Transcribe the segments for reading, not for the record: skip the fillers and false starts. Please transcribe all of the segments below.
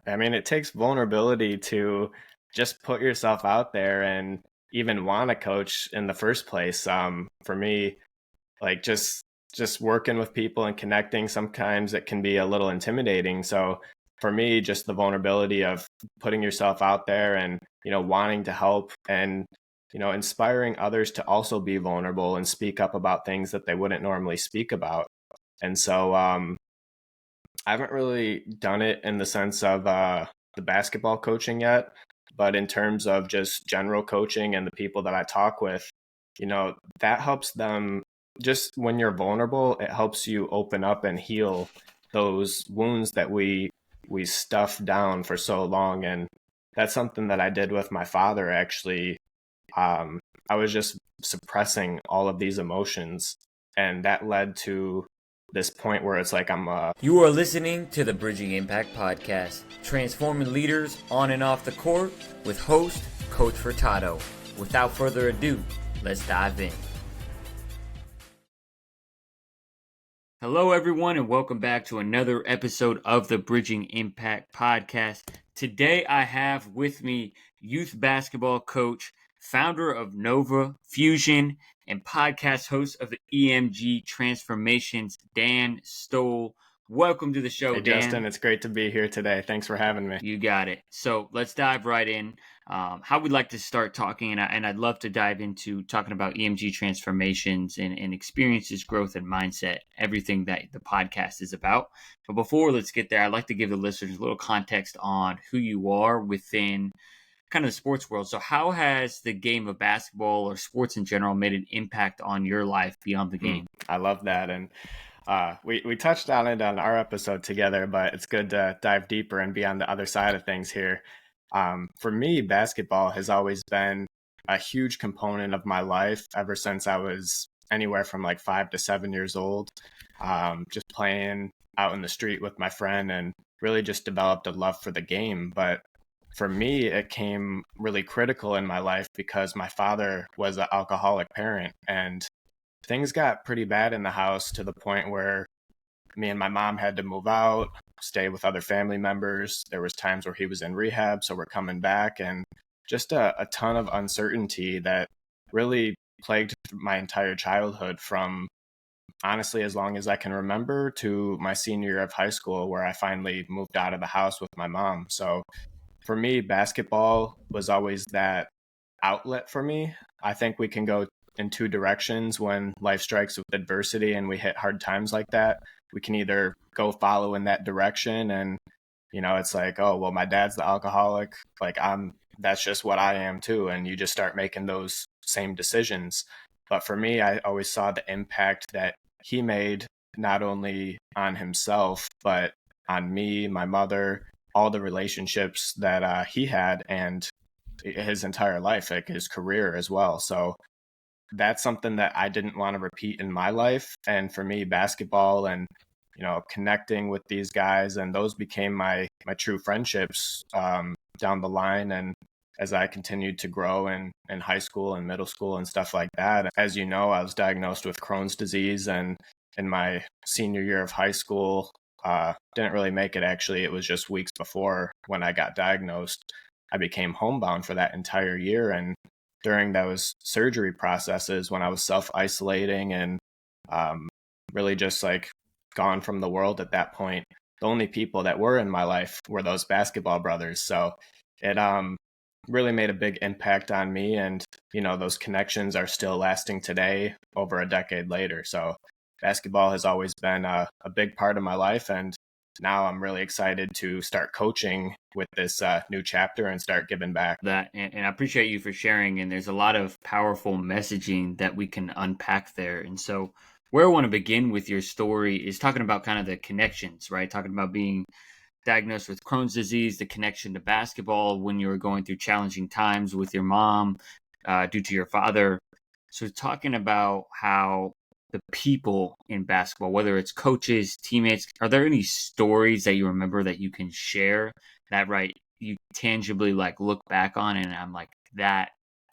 I mean, it takes vulnerability to just put yourself out there and even want to coach in the first place. For me, like just working with people and connecting, sometimes it can be a little intimidating. So for me, just the vulnerability of putting yourself out there and, wanting to help and, inspiring others to also be vulnerable and speak up about things that they wouldn't normally speak about. And so I haven't really done it in the sense of the basketball coaching yet, but in terms of just general coaching and the people that I talk with, that helps them. Just when you're vulnerable, it helps you open up and heal those wounds that we stuff down for so long. And that's something that I did with my father, actually. I was just suppressing all of these emotions, and that led to this point where it's like You are listening to the Bridging Impact Podcast, transforming leaders on and off the court with host Coach Furtado. Without further ado, let's dive in. Hello, everyone, and welcome back to another episode of the Bridging Impact Podcast. Today, I have with me youth basketball coach, founder of Nova Fusion, and podcast host of the EMG Transformations, Dan Stowell. Welcome to the show, Hey, Dan. Justin, it's great to be here today. Thanks for having me. You got it. So let's dive right in. How we'd like to start talking, and I'd love to dive into talking about EMG transformations and experiences, growth, and mindset, everything that the podcast is about. But before let's get there, I'd like to give the listeners a little context on who you are within kind of the sports world. So how has the game of basketball or sports in general made an impact on your life beyond the game? I love that. And we touched on it on our episode together, but it's good to dive deeper and be on the other side of things here. For me, basketball has always been a huge component of my life ever since I was anywhere from like 5 to 7 years old, just playing out in the street with my friend and really just developed a love for the game. But for me, it came really critical in my life because my father was an alcoholic parent, and things got pretty bad in the house to the point where me and my mom had to move out, stay with other family members. There was times where he was in rehab, so we're coming back, and just a ton of uncertainty that really plagued my entire childhood, from honestly as long as I can remember to my senior year of high school, where I finally moved out of the house with my mom. So for me, basketball was always that outlet for me. I think we can go in two directions when life strikes with adversity and we hit hard times like that. We can either go follow in that direction and, it's like, oh, well, my dad's the alcoholic. Like that's just what I am too. And you just start making those same decisions. But for me, I always saw the impact that he made, not only on himself, but on me, my mother, all the relationships that he had, and his entire life, like his career as well. So that's something that I didn't want to repeat in my life. And for me, basketball and, connecting with these guys, and those became my true friendships down the line. And as I continued to grow in high school and middle school and stuff like that, as you know, I was diagnosed with Crohn's disease, and in my senior year of high school, didn't really make it. Actually, it was just weeks before when I got diagnosed, I became homebound for that entire year. And during those surgery processes, when I was self-isolating and really just like gone from the world at that point, the only people that were in my life were those basketball brothers. So it really made a big impact on me. And, those connections are still lasting today, over a decade later. So basketball has always been a big part of my life. And now I'm really excited to start coaching with this new chapter and start giving back. And I appreciate you for sharing. And there's a lot of powerful messaging that we can unpack there. And so where I want to begin with your story is talking about kind of the connections, right? Talking about being diagnosed with Crohn's disease, the connection to basketball when you were going through challenging times with your mom due to your father. So talking about how the people in basketball, whether it's coaches, teammates, are there any stories that you remember that you can share that, right, you tangibly like look back on and I'm like,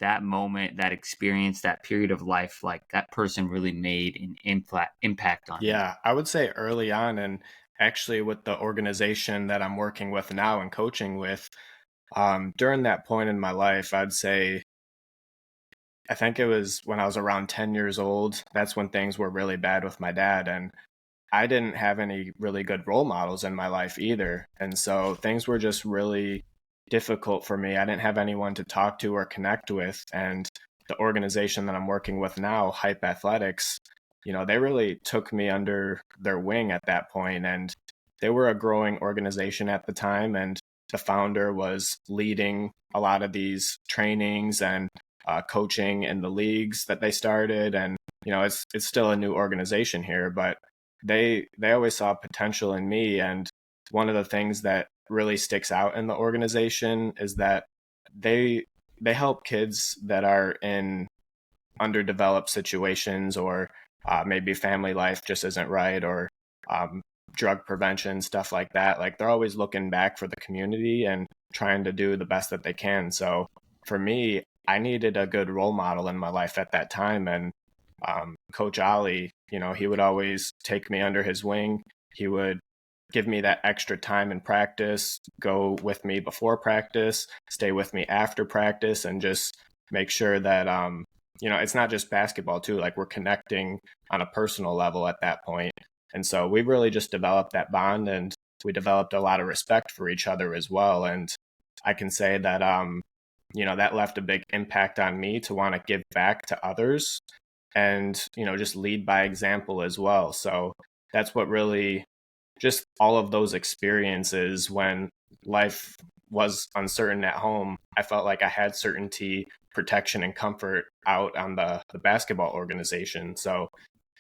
that moment, that experience, that period of life, like that person really made an impact on me? Yeah, I would say early on, and actually with the organization that I'm working with now and coaching with. During that point in my life, I'd say I think it was when I was around 10 years old. That's when things were really bad with my dad. And I didn't have any really good role models in my life either. And so things were just really difficult for me. I didn't have anyone to talk to or connect with. And the organization that I'm working with now, Hype Athletics, they really took me under their wing at that point. And they were a growing organization at the time. And the founder was leading a lot of these trainings and coaching in the leagues that they started. And, it's still a new organization here, but they always saw potential in me. And one of the things that really sticks out in the organization is that they they help kids that are in underdeveloped situations, or maybe family life just isn't right, or um, drug prevention, stuff like that. Like, they're always looking back for the community and trying to do the best that they can. So for me, I needed a good role model in my life at that time. And Coach Ali, he would always take me under his wing. He would give me that extra time in practice, go with me before practice, stay with me after practice, and just make sure that, it's not just basketball too. Like, we're connecting on a personal level at that point. And so we really just developed that bond, and we developed a lot of respect for each other as well. And I can say that, that left a big impact on me to want to give back to others and, just lead by example as well. So that's what really, just all of those experiences when life was uncertain at home, I felt like I had certainty, protection, and comfort out on the basketball organization. So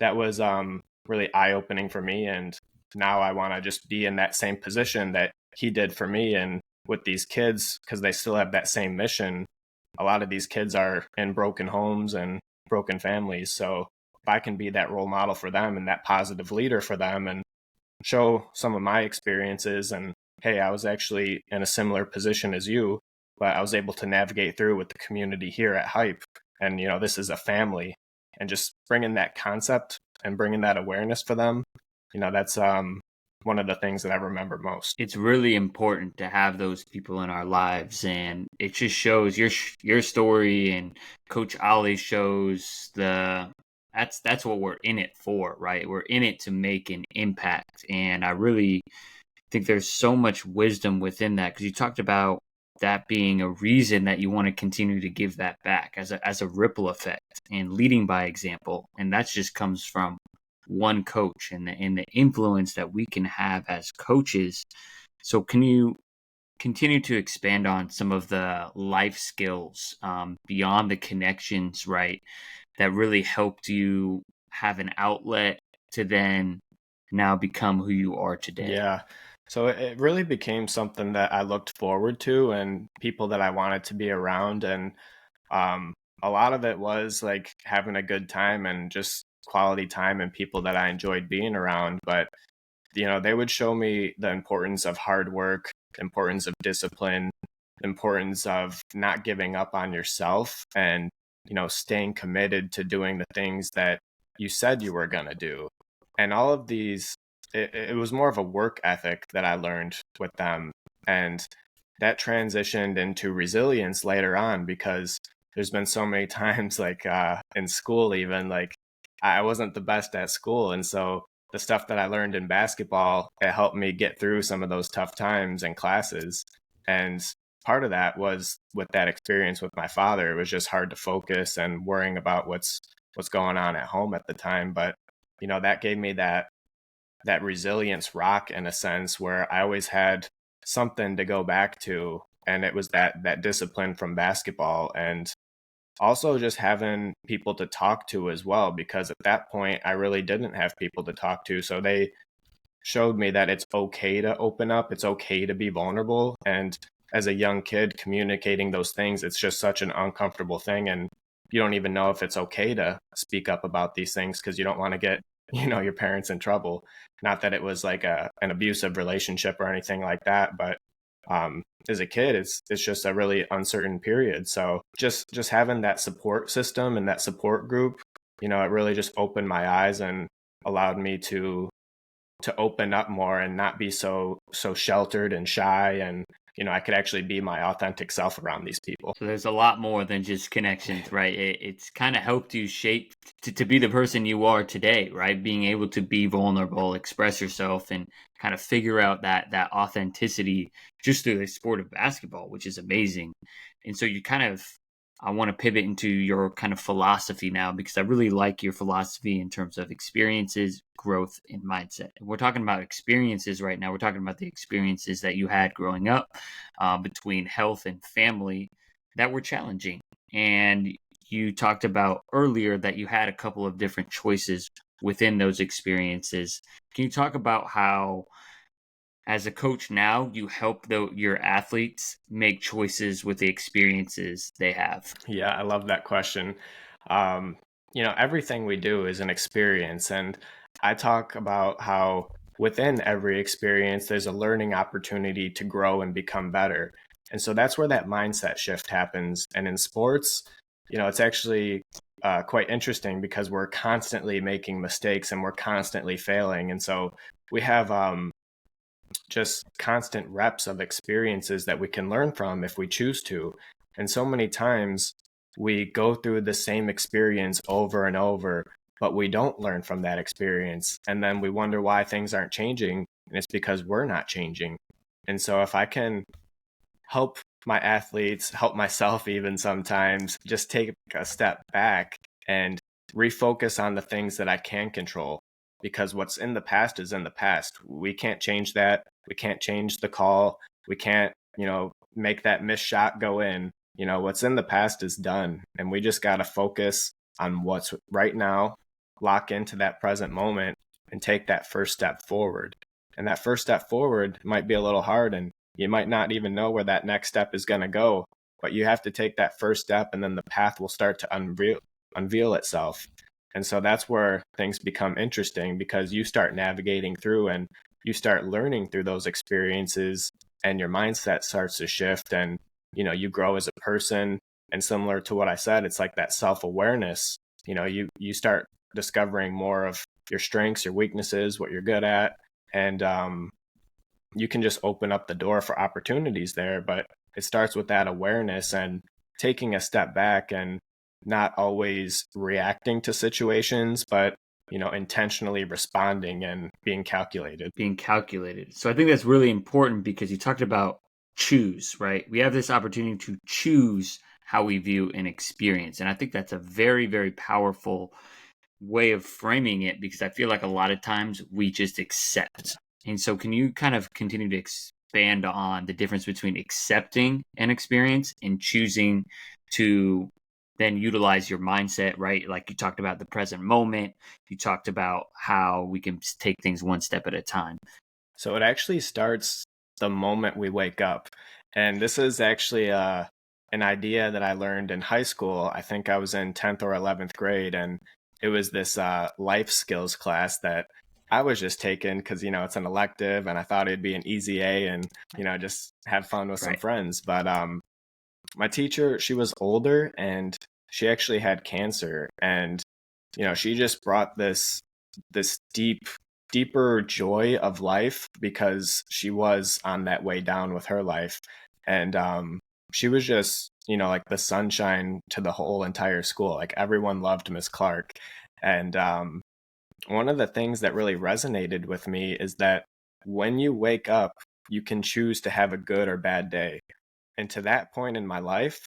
that was really eye opening for me. And now I want to just be in that same position that he did for me. And with these kids, because they still have that same mission, a lot of these kids are in broken homes and broken families. So if I can be that role model for them and that positive leader for them, and show some of my experiences, and hey, I was actually in a similar position as you, but I was able to navigate through with the community here at Hype. And, this is a family, and just bringing that concept and bringing that awareness for them, that's one of the things that I remember most. It's really important to have those people in our lives, and it just shows your story, and Coach Ali shows that's what we're in it for, right? We're in it to make an impact, and I really think there's so much wisdom within that, because you talked about that being a reason that you want to continue to give that back as a ripple effect and leading by example, and that just comes from one coach and the influence that we can have as coaches. So can you continue to expand on some of the life skills beyond the connections, right, that really helped you have an outlet to then now become who you are today? Yeah. So it really became something that I looked forward to, and people that I wanted to be around. And um, a lot of it was like having a good time and just quality time and people that I enjoyed being around. But, they would show me the importance of hard work, the importance of discipline, the importance of not giving up on yourself, and, staying committed to doing the things that you said you were going to do. And all of these, it was more of a work ethic that I learned with them. And that transitioned into resilience later on, because there's been so many times, like in school, even, like, I wasn't the best at school. And so the stuff that I learned in basketball, it helped me get through some of those tough times in classes. And part of that was with that experience with my father. It was just hard to focus and worrying about what's going on at home at the time. But, that gave me that resilience rock, in a sense, where I always had something to go back to. And it was that discipline from basketball, and also just having people to talk to as well, because at that point I really didn't have people to talk to. So they showed me that it's okay to open up, it's okay to be vulnerable. And as a young kid, communicating those things, it's just such an uncomfortable thing. And you don't even know if it's okay to speak up about these things, because you don't want to get, your parents in trouble. Not that it was like an abusive relationship or anything like that, but as a kid, it's just a really uncertain period. So just having that support system and that support group, it really just opened my eyes and allowed me to to open up more and not be so sheltered and shy, and I could actually be my authentic self around these people. So there's a lot more than just connections, right? It's kind of helped you shape to be the person you are today, right? Being able to be vulnerable, express yourself, and kind of figure out that authenticity just through the sport of basketball, which is amazing. And so you kind of, I want to pivot into your kind of philosophy now, because I really like your philosophy in terms of experiences, growth, and mindset. And we're talking about experiences right now. We're talking about the experiences that you had growing up, between health and family, that were challenging. And you talked about earlier that you had a couple of different choices within those experiences. Can you talk about how, as a coach now, you help your athletes make choices with the experiences they have? Yeah, I love that question. Um, everything we do is an experience. And I talk about how within every experience, there's a learning opportunity to grow and become better. And so that's where that mindset shift happens. And in sports, it's actually quite interesting because we're constantly making mistakes and we're constantly failing. And so we have just constant reps of experiences that we can learn from if we choose to. And so many times we go through the same experience over and over, but we don't learn from that experience. And then we wonder why things aren't changing. And it's because we're not changing. And so if I can help my athletes, help myself even sometimes, just take a step back and refocus on the things that I can control, because what's in the past is in the past. We can't change that. We can't change the call. We can't, make that missed shot go in. What's in the past is done. And we just got to focus on what's right now, lock into that present moment, and take that first step forward. And that first step forward might be a little hard, and you might not even know where that next step is going to go, but you have to take that first step, and then the path will start to unveil itself. And so that's where things become interesting, because you start navigating through and you start learning through those experiences, and your mindset starts to shift, and you grow as a person. And similar to what I said, it's like that self-awareness. You start discovering more of your strengths, your weaknesses, what you're good at, and you can just open up the door for opportunities there. But it starts with that awareness and taking a step back and not always reacting to situations, but intentionally responding and being calculated. Being calculated. So I think that's really important, because you talked about choose, right? We have this opportunity to choose how we view an experience. And I think that's a very, very powerful way of framing it, because I feel like a lot of times we just accept. And so can you kind of continue to expand on the difference between accepting an experience and choosing to then utilize your mindset, right? Like you talked about the present moment, you talked about how we can take things one step at a time. So it actually starts the moment we wake up. And this is actually an idea that I learned in high school. I think I was in 10th or 11th grade, and it was this life skills class that I was just taking because, it's an elective, and I thought it'd be an easy A and, just have fun with some friends. But my teacher, she was older, and she actually had cancer. And, she just brought this deeper joy of life, because she was on that way down with her life. And she was just, like the sunshine to the whole entire school. Like everyone loved Miss Clark. And one of the things that really resonated with me is that when you wake up, you can choose to have a good or bad day. And to that point in my life,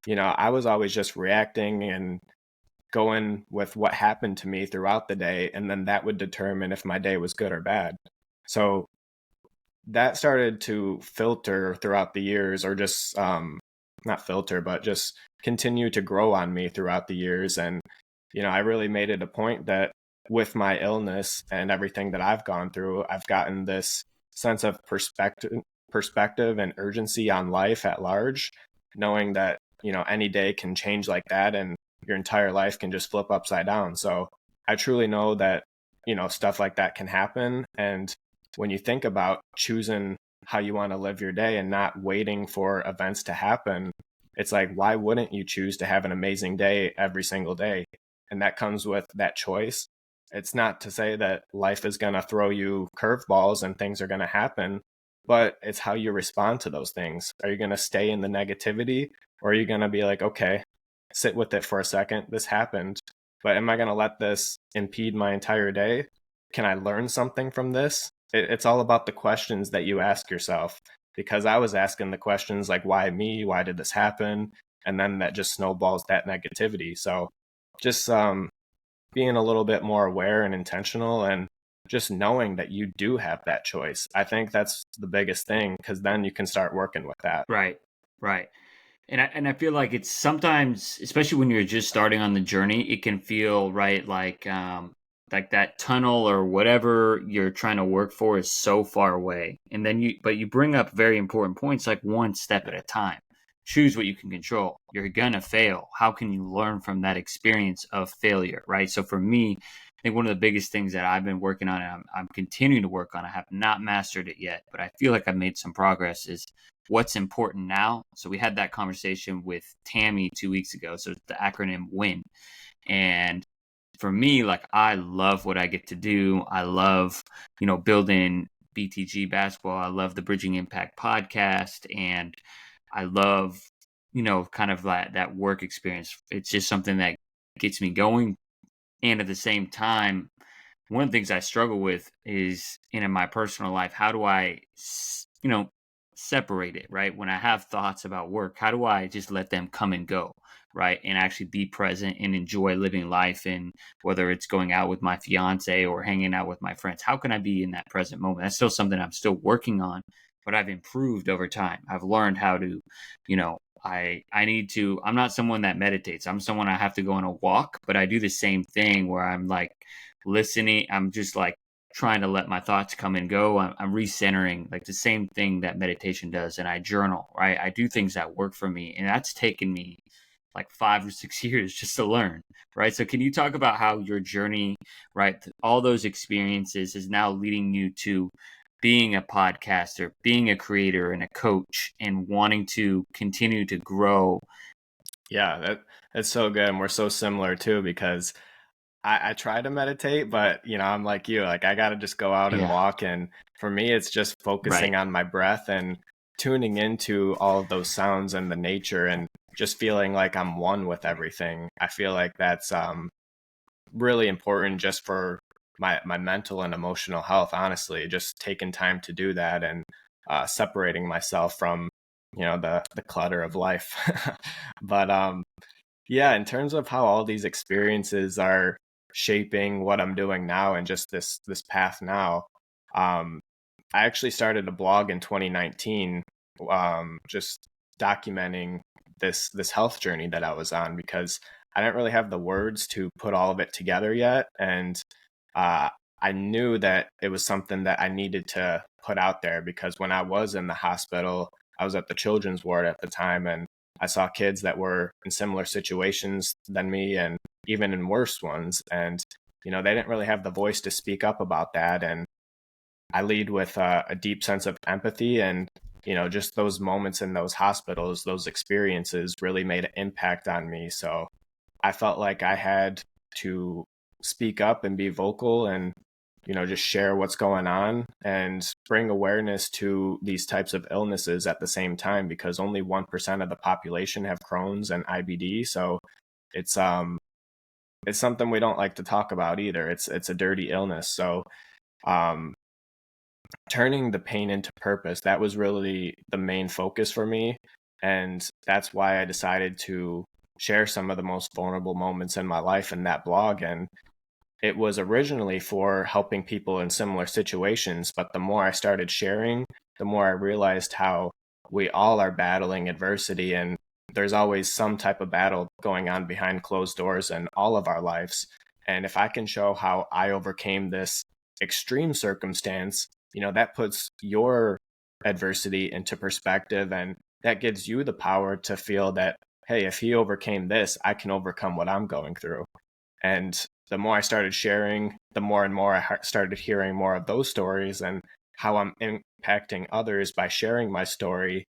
I was always just reacting and going with what happened to me throughout the day, and then that would determine if my day was good or bad. So that started to filter throughout the years, or just not filter, but just continue to grow on me throughout the years. And I really made it a point that with my illness and everything that I've gone through, I've gotten this sense of perspective and urgency on life at large, knowing that any day can change like that, and your entire life can just flip upside down. So I truly know that stuff like that can happen. And when you think about choosing how you want to live your day and not waiting for events to happen, it's like, why wouldn't you choose to have an amazing day every single day? And that comes with that choice. It's not to say that life is going to throw you curveballs and things are going to happen, but it's how you respond to those things. Are you going to stay in the negativity, or are you going to be like, okay, sit with it for a second? This happened, but am I going to let this impede my entire day? Can I learn something from this? It's all about the questions that you ask yourself, because I was asking the questions like, why me? Why did this happen? And then that just snowballs that negativity. So just being a little bit more aware and intentional, and just knowing that you do have that choice. I think that's the biggest thing, because then you can start working with that. Right. Right. And I feel like it's sometimes, especially when you're just starting on the journey, it can feel right like that tunnel or whatever you're trying to work for is so far away. And then you bring up very important points like one step at Yeah. a time. Choose what you can control. You're gonna fail. How can you learn from that experience of failure, right? So for me, I think one of the biggest things that I've been working on, and I'm continuing to work on, I have not mastered it yet, but I feel like I've made some progress, is what's important now. So we had that conversation with Tammy 2 weeks ago. So it's the acronym WIN. And for me, like, I love what I get to do. I love, building BTG basketball. I love the Bridging Impact podcast. And I love, kind of that work experience. It's just something that gets me going. And at the same time, one of the things I struggle with is in my personal life, how do I, separate it, right? When I have thoughts about work, how do I just let them come and go, right? And actually be present and enjoy living life. And whether it's going out with my fiance or hanging out with my friends, how can I be in that present moment? That's still something I'm still working on, but I've improved over time. I've learned how to, I'm not someone that meditates. I'm someone I have to go on a walk, but I do the same thing where I'm like listening. I'm just like trying to let my thoughts come and go. I'm recentering, like the same thing that meditation does. And I journal, right? I do things that work for me. And that's taken me like 5 or 6 years just to learn, right? So can you talk about how your journey, right, all those experiences is now leading you to being a podcaster, being a creator and a coach, and wanting to continue to grow? Yeah, that's so good. And we're so similar too, because I try to meditate, but I'm like you, like I gotta just go out and Yeah, walk. And for me, it's just right. focusing on my breath and tuning into all of those sounds and the nature, and just feeling like I'm one with everything. I feel like that's really important just for my mental and emotional health, honestly, just taking time to do that, and separating myself from, the clutter of life. But yeah, in terms of how all these experiences are shaping what I'm doing now and just this path now, um, I actually started a blog in 2019, just documenting this health journey that I was on, because I didn't really have the words to put all of it together yet, and uh, I knew that it was something that I needed to put out there, because when I was in the hospital, I was at the children's ward at the time, and I saw kids that were in similar situations than me, and even in worse ones, and they didn't really have the voice to speak up about that. And I lead with a deep sense of empathy, and just those moments in those hospitals, those experiences really made an impact on me. So I felt like I had to speak up and be vocal, and just share what's going on and bring awareness to these types of illnesses at the same time, because only 1% of the population have Crohn's and IBD. So it's it's something we don't like to talk about either. It's a dirty illness. So um turning the pain into purpose, that was really the main focus for me. And that's why I decided to share some of the most vulnerable moments in my life in that blog. And it was originally for helping people in similar situations, but the more I started sharing, the more I realized how we all are battling adversity, and there's always some type of battle going on behind closed doors in all of our lives. And if I can show how I overcame this extreme circumstance, that puts your adversity into perspective, and that gives you the power to feel that, hey, if he overcame this, I can overcome what I'm going through. And the more I started sharing, the more and more I started hearing more of those stories, and how I'm impacting others by sharing my story.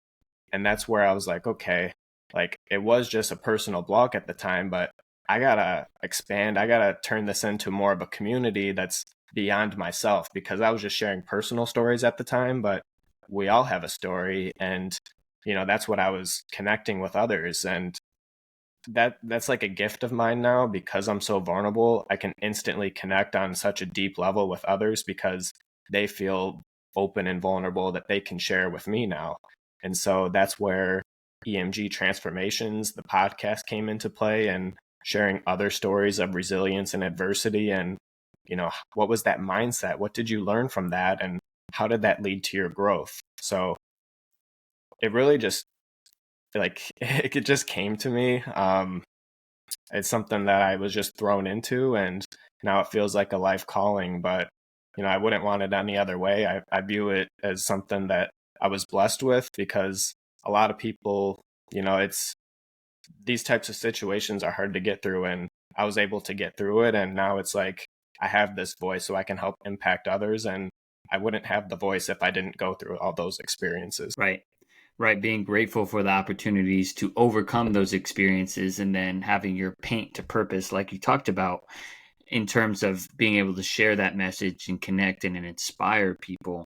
And that's where I was like, okay, like it was just a personal blog at the time, but I gotta expand. I gotta turn this into more of a community that's beyond myself, because I was just sharing personal stories at the time, but we all have a story. And, that's what I was connecting with others. And that's like a gift of mine now, because I'm so vulnerable. I can instantly connect on such a deep level with others because they feel open and vulnerable that they can share with me now. And so that's where EMG Transformations, the podcast, came into play, and sharing other stories of resilience and adversity. And, what was that mindset? What did you learn from that? And how did that lead to your growth? So it really just, like, it just came to me. It's something that I was just thrown into, and now it feels like a life calling. But, I wouldn't want it any other way. I view it as something that I was blessed with, because a lot of people, it's these types of situations are hard to get through, and I was able to get through it. And now it's like I have this voice so I can help impact others. And I wouldn't have the voice if I didn't go through all those experiences. Right. Right. Being grateful for the opportunities to overcome those experiences and then having your paint to purpose, like you talked about, in terms of being able to share that message and connect and inspire people.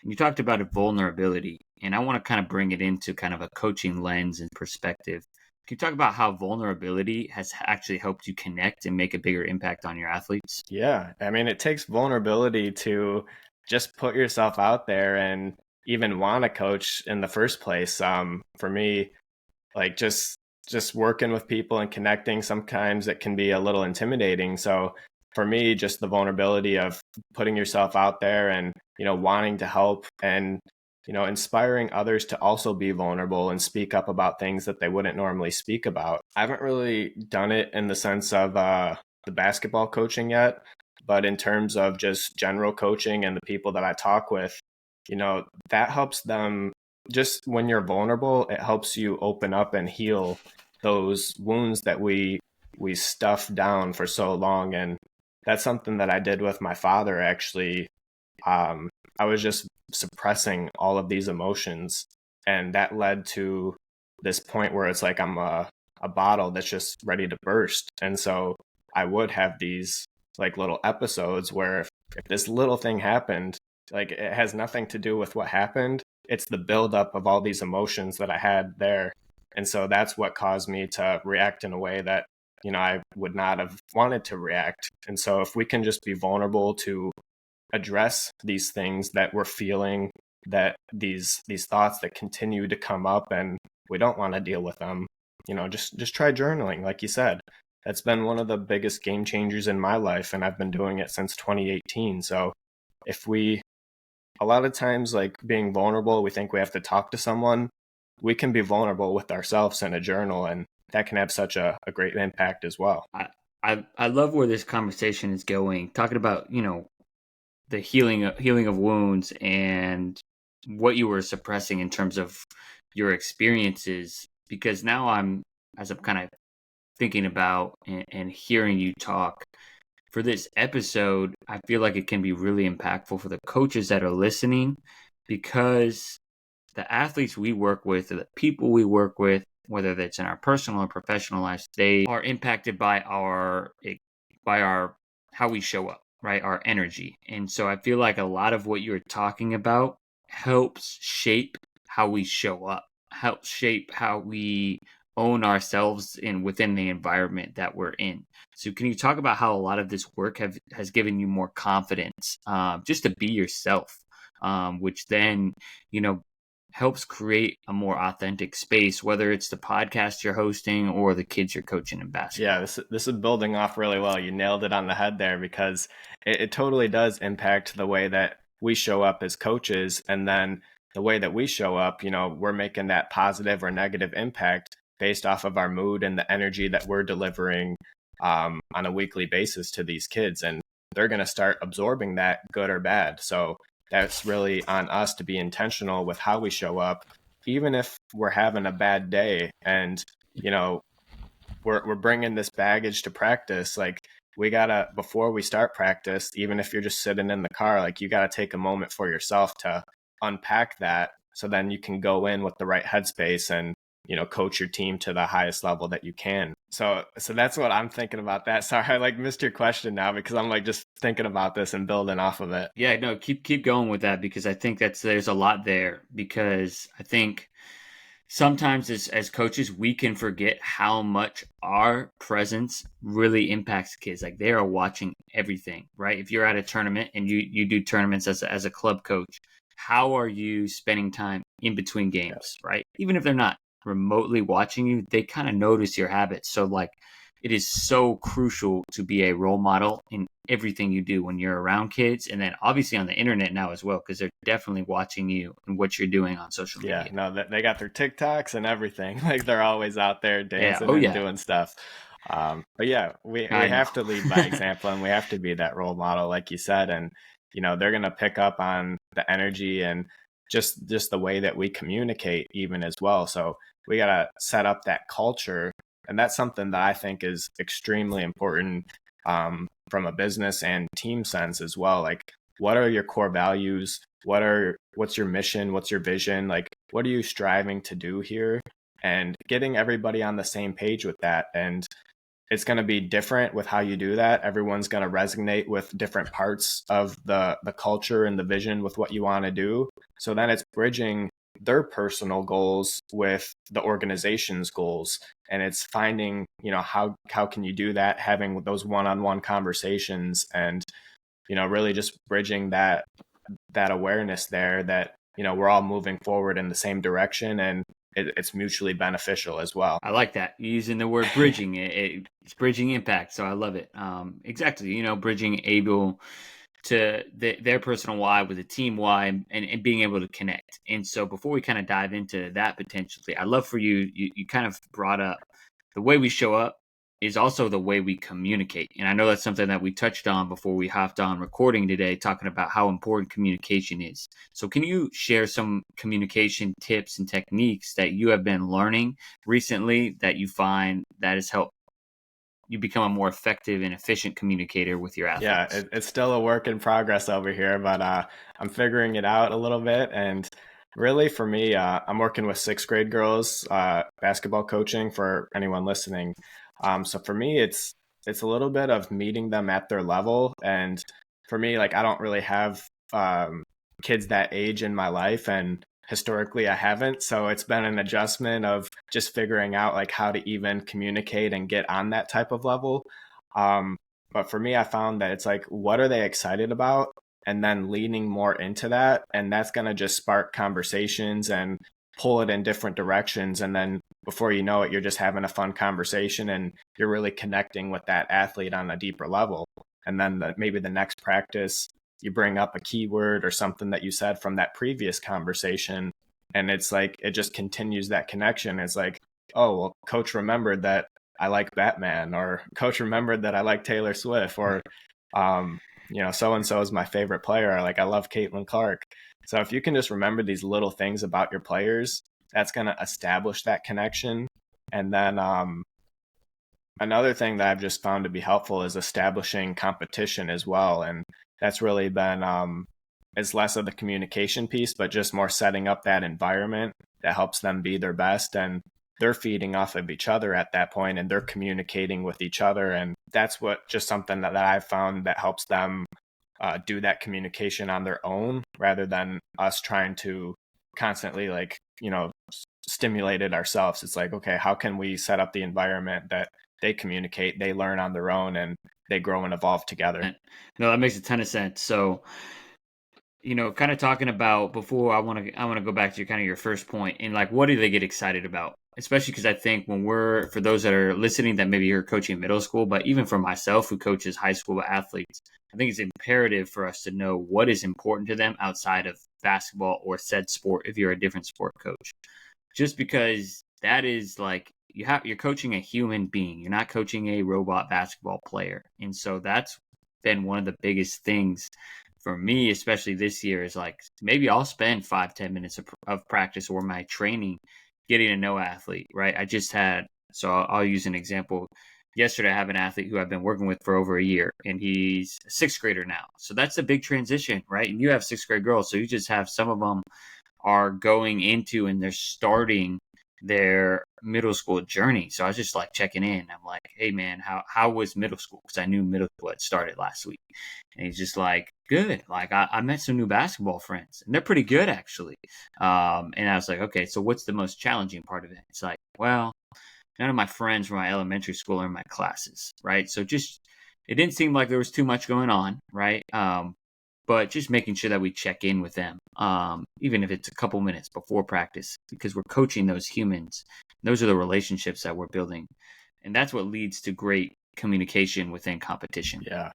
And you talked about a vulnerability, and I want to kind of bring it into kind of a coaching lens and perspective. Can you talk about how vulnerability has actually helped you connect and make a bigger impact on your athletes? Yeah. I mean, it takes vulnerability to just put yourself out there and even want to coach in the first place. For me, like, just working with people and connecting, sometimes it can be a little intimidating. So for me, just the vulnerability of putting yourself out there and, wanting to help, and, inspiring others to also be vulnerable and speak up about things that they wouldn't normally speak about. I haven't really done it in the sense of the basketball coaching yet, but in terms of just general coaching and the people that I talk with, that helps them. Just when you're vulnerable, it helps you open up and heal those wounds that we stuff down for so long. And that's something that I did with my father, actually. I was just suppressing all of these emotions, and that led to this point where it's like I'm a bottle that's just ready to burst. And so I would have these, like, little episodes where if this little thing happened, like, it has nothing to do with what happened. It's the buildup of all these emotions that I had there. And so that's what caused me to react in a way that, I would not have wanted to react. And so if we can just be vulnerable to address these things that we're feeling, that these thoughts that continue to come up and we don't want to deal with them, just try journaling, like you said. That's been one of the biggest game changers in my life, and I've been doing it since 2018. So if we a lot of times, like, being vulnerable, we think we have to talk to someone. We can be vulnerable with ourselves in a journal, and that can have such a great impact as well. I love where this conversation is going, talking about, the healing of wounds and what you were suppressing in terms of your experiences, because now as I'm kind of thinking about and hearing you talk for this episode, I feel like it can be really impactful for the coaches that are listening, because the athletes we work with, or the people we work with, whether that's in our personal or professional lives, they are impacted by our how we show up, right? Our energy. And so I feel like a lot of what you're talking about helps shape how we show up, helps shape how we own ourselves in within the environment that we're in. So can you talk about how a lot of this work has given you more confidence, just to be yourself, which then, you know, helps create a more authentic space, whether it's the podcast you're hosting or the kids you're coaching in Yeah, basketball? this is building off really well. You nailed it on the head there, because it totally does impact the way that we show up as coaches. And then the way that we show up, we're making that positive or negative impact based off of our mood and the energy that we're delivering on a weekly basis to these kids. And they're going to start absorbing that, good or bad. So that's really on us to be intentional with how we show up, even if we're having a bad day. And, you know, we're bringing this baggage to practice. Like, we gotta, before we start practice, even if you're just sitting in the car, like, you gotta take a moment for yourself to unpack that, so then you can go in with the right headspace and coach your team to the highest level that you can. So that's what I'm thinking about that. Sorry, I like missed your question now because I'm like just thinking about this and building off of it. Yeah, no, keep going with that, because I think there's a lot there, because I think sometimes as coaches we can forget how much our presence really impacts kids. Like, they are watching everything, right? If you're at a tournament and you do tournaments as a club coach, how are you spending time in between games, right? Even if they're not remotely watching you, they kind of notice your habits. So like, it is so crucial to be a role model in everything you do when you're around kids, and then obviously on the internet now as well, because they're definitely watching you and what you're doing on social Yeah, media. no, they got their TikToks and everything. Like they're always out there Yeah. dancing Oh and yeah. doing stuff. But yeah, we I know. have to lead by example and we have to be that role model, like you said. And they're gonna pick up on the energy and just the way that we communicate even as well. So we gotta set up that culture, and that's something that I think is extremely important from a business and team sense as well. Like, what are your core values? What's your mission? What's your vision? Like, what are you striving to do here? And getting everybody on the same page with that. And it's going to be different with how you do that. Everyone's going to resonate with different parts of the culture and the vision with what you want to do. So then it's bridging their personal goals with the organization's goals, and it's finding how can you do that, having those one-on-one conversations, and really just bridging that awareness there that we're all moving forward in the same direction, and it's mutually beneficial as well. I like that, you're using the word bridging. It's bridging impact, so I love it. Exactly, bridging able to their personal why with the team why, and being able to connect. And so before we kind of dive into that potentially, I'd love for you kind of brought up the way we show up is also the way we communicate. And I know that's something that we touched on before we hopped on recording today, talking about how important communication is. So can you share some communication tips and techniques that you have been learning recently that you find that has helped you become a more effective and efficient communicator with your Yeah, athletes? it's still a work in progress over here, but I'm figuring it out a little bit. And really, for me, I'm working with sixth grade girls, basketball coaching for anyone listening. So for me, it's a little bit of meeting them at their level. And for me, like I don't really have kids that age in my life, and historically I haven't. So it's been an adjustment of just figuring out like how to even communicate and get on that type of level. Um, but for me, I found that it's like, what are they excited about? And then leaning more into that. And that's going to just spark conversations and pull it in different directions. And then before you know it, you're just having a fun conversation and you're really connecting with that athlete on a deeper level. And then maybe the next practice, you bring up a keyword or something that you said from that previous conversation. And it's like, it just continues that connection. It's like, oh, well, coach remembered that I like Batman, or coach remembered that I like Taylor Swift, or so and so is my favorite player. Like I love Caitlin Clark. So if you can just remember these little things about your players, that's going to establish that connection. And then another thing that I've just found to be helpful is establishing competition as well. And that's really been it's less of the communication piece, but just more setting up that environment that helps them be their best. And they're feeding off of each other at that point, and they're communicating with each other. And that's just something that I've found that helps them do that communication on their own, rather than us trying to constantly stimulate it ourselves. It's like, okay, how can we set up the environment that they communicate, they learn on their own, and they grow and evolve together? No, that makes a ton of sense. So, kind of talking about before, I want to go back to your first point, and like, what do they get excited about? Especially because I think for those that are listening that maybe you're coaching middle school, but even for myself who coaches high school athletes, I think it's imperative for us to know what is important to them outside of basketball or said sport if you're a different sport coach. Just because that is like, you're coaching a human being. You're not coaching a robot basketball player. And so that's been one of the biggest things for me, especially this year, is like, maybe I'll spend 5-10 minutes of practice or my training getting to know athlete, right? So I'll use an example. Yesterday, I have an athlete who I've been working with for over a year, and he's a sixth grader now. So that's a big transition, right? And you have sixth grade girls, so you just have some of them are going into and they're starting their middle school journey. So I was just like checking in. I'm like, hey man, how was middle school? Because I knew middle school had started last week. And he's just like, good. Like I met some new basketball friends, and they're pretty good actually. And I was like, okay, so what's the most challenging part of it? It's like, well, none of my friends from my elementary school are in my classes, right? So just it didn't seem like there was too much going on, right? But just making sure that we check in with them, even if it's a couple minutes before practice, because we're coaching those humans. Those are the relationships that we're building, and that's what leads to great communication within competition. Yeah.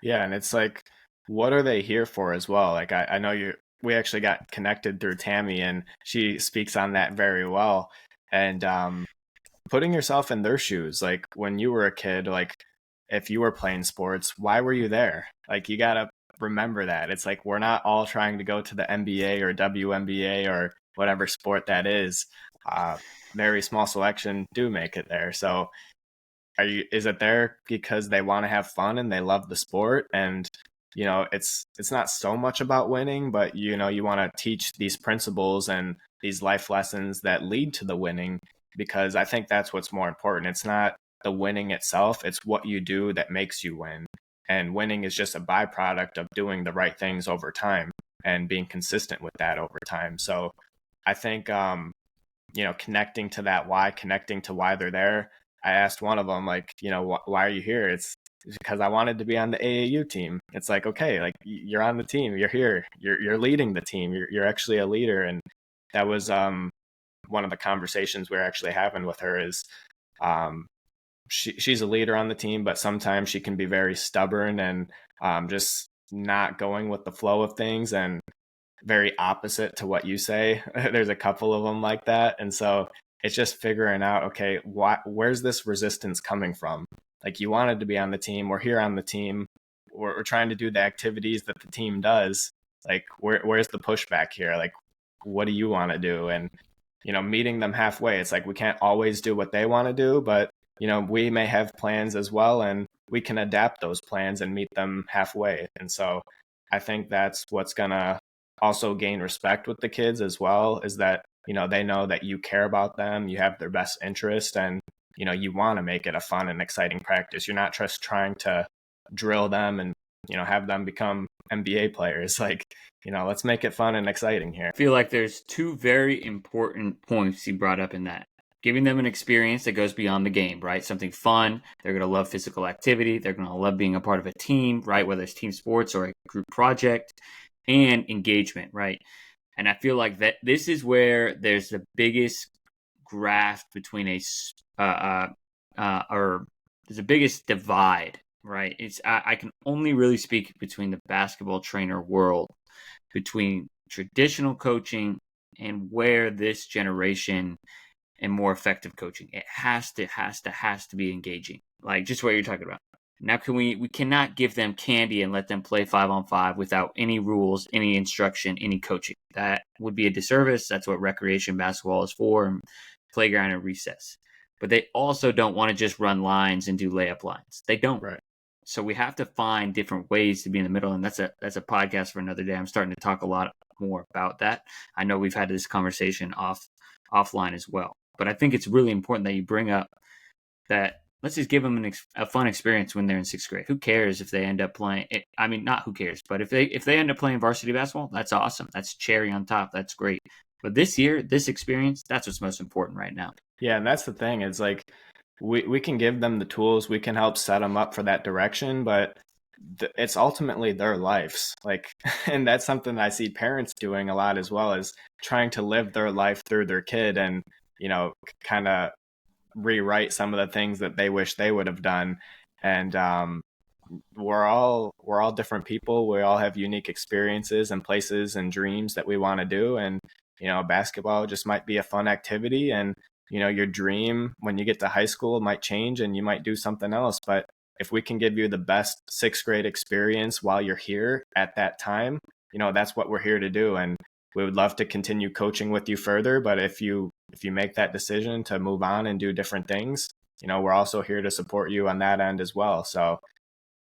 Yeah. And it's like, what are they here for as well? Like, I know we actually got connected through Tammy, and she speaks on that very well. And putting yourself in their shoes, like when you were a kid, like if you were playing sports, why were you there? Like, you got to remember that. It's like, we're not all trying to go to the NBA or WNBA or whatever sport that is. Uh, Very small selection do make it there. So, is it there because they want to have fun and they love the sport? And it's not so much about winning, but you want to teach these principles and these life lessons that lead to the winning, because I think that's what's more important. It's not the winning itself, it's what you do that makes you win. And winning is just a byproduct of doing the right things over time and being consistent with that over time. So I think connecting to that why, connecting to why they're there. I asked one of them, like, why are you here? It's because I wanted to be on the AAU team. It's like, okay, like, you're on the team, you're here, you're leading the team, you're actually a leader. And that was one of the conversations we're actually having with her is um, she's a leader on the team, but sometimes she can be very stubborn and just not going with the flow of things, and very opposite to what you say. There's a couple of them like that. And so it's just figuring out, okay, where's this resistance coming from? Like, you wanted to be on the team. We're here on the team. We're trying to do the activities that the team does. Like, where's the pushback here? Like, what do you want to do? And, meeting them halfway. It's like, we can't always do what they want to do, but, we may have plans as well, and we can adapt those plans and meet them halfway. And so I think that's what's going to also gain respect with the kids as well, is that they know that you care about them, you have their best interest, and you want to make it a fun and exciting practice. You're not just trying to drill them and have them become NBA players. Like, let's make it fun and exciting here. I feel like there's two very important points you brought up in that. Giving them an experience that goes beyond the game, right? Something fun. They're going to love physical activity. They're going to love being a part of a team, right? Whether it's team sports or a group project, and engagement, right? And I feel like that this is where there's the biggest graft between or there's the biggest divide, right? I can only really speak between the basketball trainer world, between traditional coaching and where this generation and more effective coaching. It has to be engaging. Like just what you're talking about. Now we cannot give them candy and let them play 5-on-5 without any rules, any instruction, any coaching. That would be a disservice. That's what recreation basketball is for, and playground and recess. But they also don't want to just run lines and do layup lines. They don't. Right. So we have to find different ways to be in the middle, and that's a podcast for another day. I'm starting to talk a lot more about that. I know we've had this conversation offline as well, but I think it's really important that you bring up that. Let's just give them a fun experience when they're in sixth grade. Who cares if they end up playing? I mean, not who cares, but if they end up playing varsity basketball, that's awesome. That's cherry on top. That's great. But this year, this experience, that's what's most important right now. Yeah, and that's the thing. It's like we can give them the tools, we can help set them up for that direction, but it's ultimately their lives. Like, and that's something I see parents doing a lot as well, is trying to live their life through their kid and kind of rewrite some of the things that they wish they would have done. And we're all different people. We all have unique experiences and places and dreams that we want to do. And basketball just might be a fun activity. And your dream when you get to high school might change and you might do something else. But if we can give you the best sixth grade experience while you're here at that time, that's what we're here to do. And we would love to continue coaching with you further, but if you make that decision to move on and do different things, we're also here to support you on that end as well. So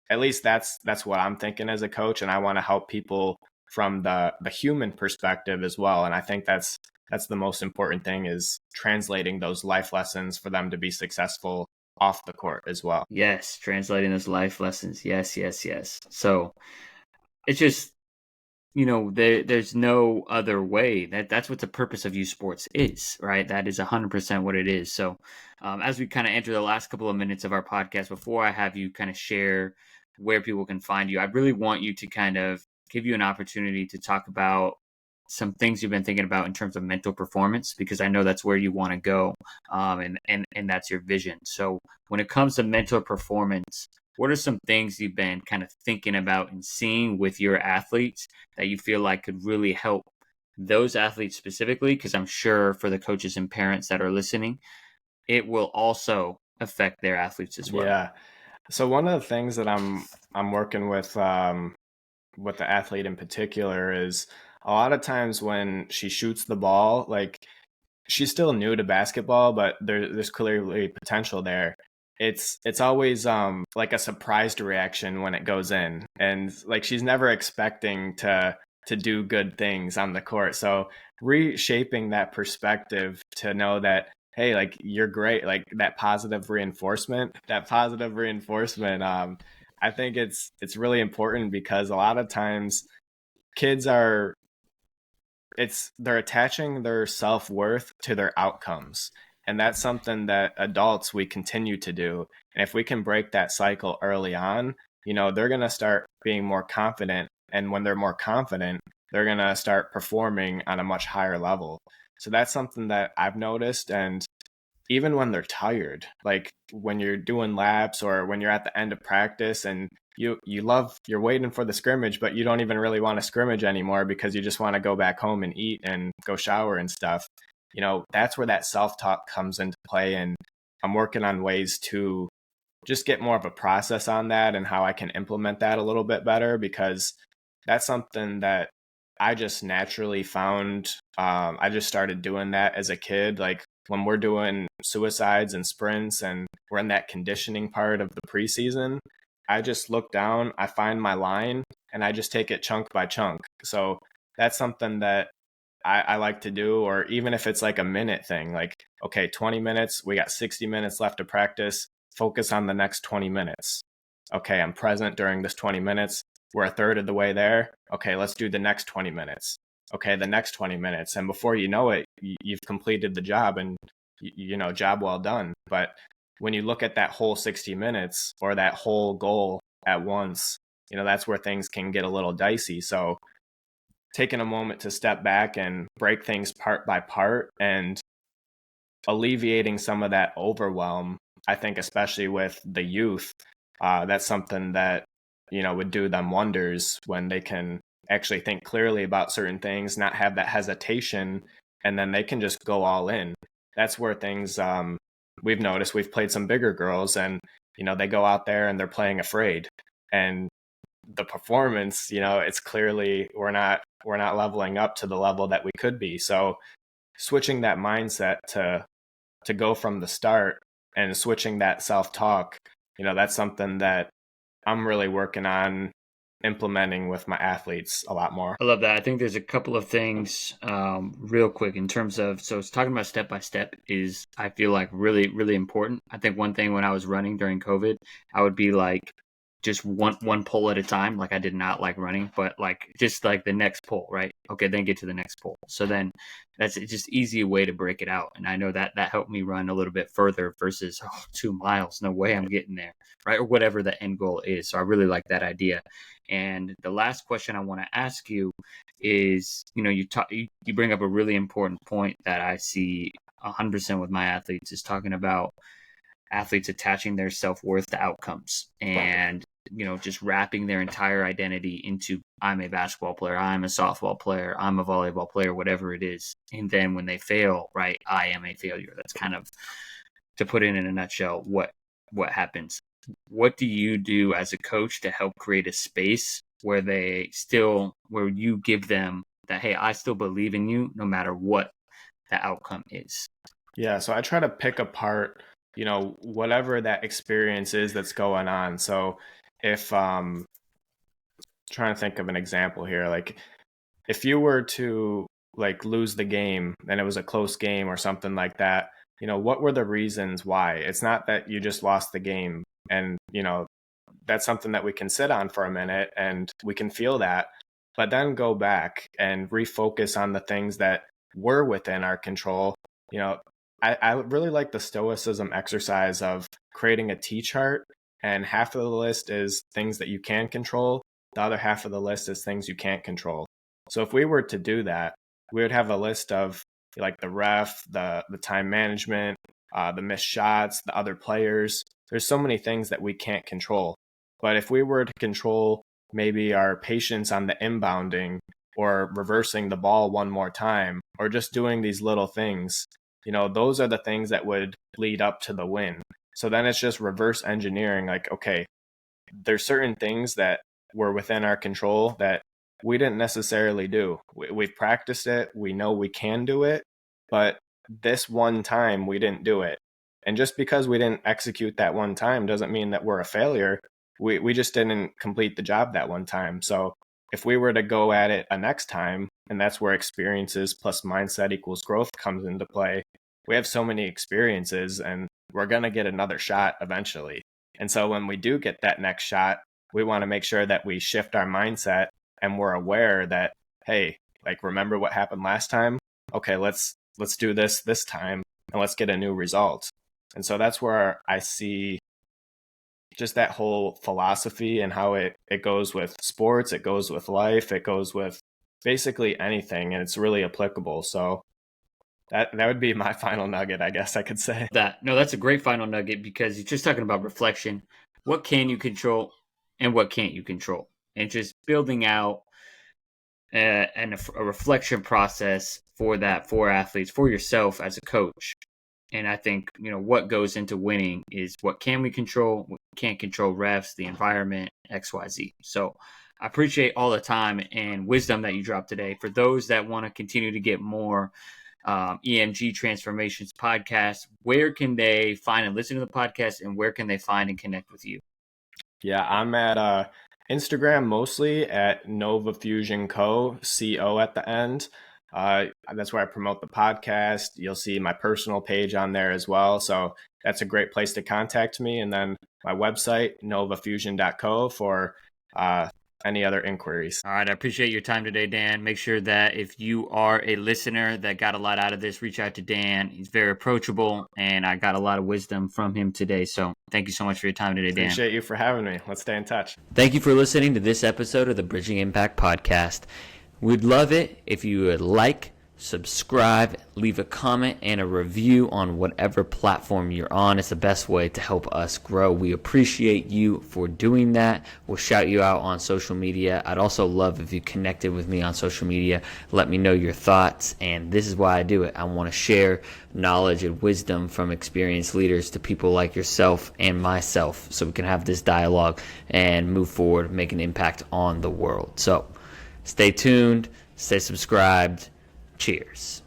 at least that's what I'm thinking as a coach, and I want to help people from the human perspective as well. And I think that's that's the most important thing, is translating those life lessons for them to be successful off the court as well. Yes, translating those life lessons. Yes, yes, yes. So it's just, there's no other way. That's what the purpose of youth sports is, right? That is 100% what it is. So as we kind of enter the last couple of minutes of our podcast, before I have you kind of share where people can find you, I really want you to kind of give you an opportunity to talk about some things you've been thinking about in terms of mental performance, because I know that's where you want to go, and that's your vision. So when it comes to mental performance, what are some things you've been kind of thinking about and seeing with your athletes that you feel like could really help those athletes specifically? Because I'm sure for the coaches and parents that are listening, it will also affect their athletes as well. Yeah. So one of the things that I'm working with the athlete in particular is a lot of times when she shoots the ball, like she's still new to basketball, but there's clearly potential there. It's always like a surprised reaction when it goes in, and like she's never expecting to do good things on the court. So reshaping that perspective to know that, hey, like you're great, like that positive reinforcement. I think it's really important because a lot of times kids are it's they're attaching their self-worth to their outcomes, and that's something that adults we continue to do. And if we can break that cycle early on, they're going to start being more confident, and when they're more confident, they're going to start performing on a much higher level. So that's something that I've noticed. And even when they're tired, like when you're doing laps or when you're at the end of practice and you're waiting for the scrimmage, but you don't even really want to scrimmage anymore because you just want to go back home and eat and go shower and stuff. That's where that self-talk comes into play. And I'm working on ways to just get more of a process on that and how I can implement that a little bit better, because that's something that I just naturally found. I just started doing that as a kid. Like when we're doing suicides and sprints and we're in that conditioning part of the preseason, I just look down, I find my line, and I just take it chunk by chunk. So that's something that I like to do. Or even if it's like a minute thing, like, okay, 20 minutes, we got 60 minutes left to practice, focus on the next 20 minutes. Okay, I'm present during this 20 minutes. We're a third of the way there. Okay, let's do the next 20 minutes. Okay, the next 20 minutes. And before you know it, you've completed the job, and, job well done. But when you look at that whole 60 minutes or that whole goal at once, that's where things can get a little dicey. So taking a moment to step back and break things part by part and alleviating some of that overwhelm, I think, especially with the youth, that's something that, would do them wonders when they can actually think clearly about certain things, not have that hesitation, and then they can just go all in. That's where things, we've noticed, we've played some bigger girls, and, they go out there and they're playing afraid. And the performance, it's clearly we're not leveling up to the level that we could be. So switching that mindset to go from the start and switching that self-talk, that's something that I'm really working on implementing with my athletes a lot more. I love that. I think there's a couple of things, real quick, in terms of, so it's talking about step by step is, I feel like, really, really important. I think one thing when I was running during COVID, I would be like, just one pull at a time. Like I did not like running, but like just like the next pull, right? Okay, then get to the next pull. So then that's just easy way to break it out. And I know that helped me run a little bit further versus 2 miles. No way I'm getting there, right? Or whatever the end goal is. So I really like that idea. And the last question I want to ask you is, you bring up a really important point that I see 100% with my athletes, is talking about athletes attaching their self-worth to outcomes, and just wrapping their entire identity into, I'm a basketball player, I'm a softball player, I'm a volleyball player, whatever it is. And then when they fail, right, I am a failure. That's kind of, to put it in a nutshell, what happens. What do you do as a coach to help create a space where where you give them that, hey, I still believe in you no matter what the outcome is? Yeah, so I try to pick apart, whatever that experience is that's going on. So if trying to think of an example here, like if you were to like lose the game and it was a close game or something like that, what were the reasons why? It's not that you just lost the game, and that's something that we can sit on for a minute and we can feel that, but then go back and refocus on the things that were within our control. I really like the stoicism exercise of creating a T chart, and half of the list is things that you can control. The other half of the list is things you can't control. So if we were to do that, we would have a list of like the ref, the time management, the missed shots, the other players. There's so many things that we can't control. But if we were to control maybe our patience on the inbounding, or reversing the ball one more time, or just doing these little things, those are the things that would lead up to the win. So then it's just reverse engineering. Like, okay, there's certain things that were within our control that we didn't necessarily do. We've practiced it. We know we can do it, but this one time we didn't do it. And just because we didn't execute that one time doesn't mean that we're a failure. We just didn't complete the job that one time. So if we were to go at it a next time, and that's where experiences plus mindset equals growth comes into play, we have so many experiences and we're going to get another shot eventually. And so when we do get that next shot, we want to make sure that we shift our mindset and we're aware that, hey, like, remember what happened last time? Okay, let's do this time and let's get a new result. And so that's where I see just that whole philosophy and how it goes with sports, it goes with life, it goes with basically anything, and it's really applicable. So that would be my final nugget, I guess I could say. That's a great final nugget, because you're just talking about reflection. What can you control and what can't you control? And just building out a reflection process for that, for athletes, for yourself as a coach. And I think, what goes into winning is what can we control, what can't control, refs, the environment, XYZ. So I appreciate all the time and wisdom that you dropped today. For those that want to continue to get more EMG Transformations podcast, where can they find and listen to the podcast, and where can they find and connect with you? Yeah, I'm at Instagram mostly at Nova Fusion Co at the end. That's where I promote the podcast. You'll see my personal page on there as well. So that's a great place to contact me. And then my website, novafusion.co, for any other inquiries. All right. I appreciate your time today, Dan. Make sure that if you are a listener that got a lot out of this, reach out to Dan. He's very approachable, and I got a lot of wisdom from him today. So thank you so much for your time today, Dan. Appreciate you for having me. Let's stay in touch. Thank you for listening to this episode of the Bridging Impact podcast. We'd love it if you would like, subscribe, leave a comment and a review on whatever platform you're on. It's the best way to help us grow. We appreciate you for doing that. We'll shout you out on social media. I'd also love if you connected with me on social media. Let me know your thoughts. And this is why I do it. I want to share knowledge and wisdom from experienced leaders to people like yourself and myself, so we can have this dialogue and move forward, make an impact on the world. So stay tuned, stay subscribed. Cheers.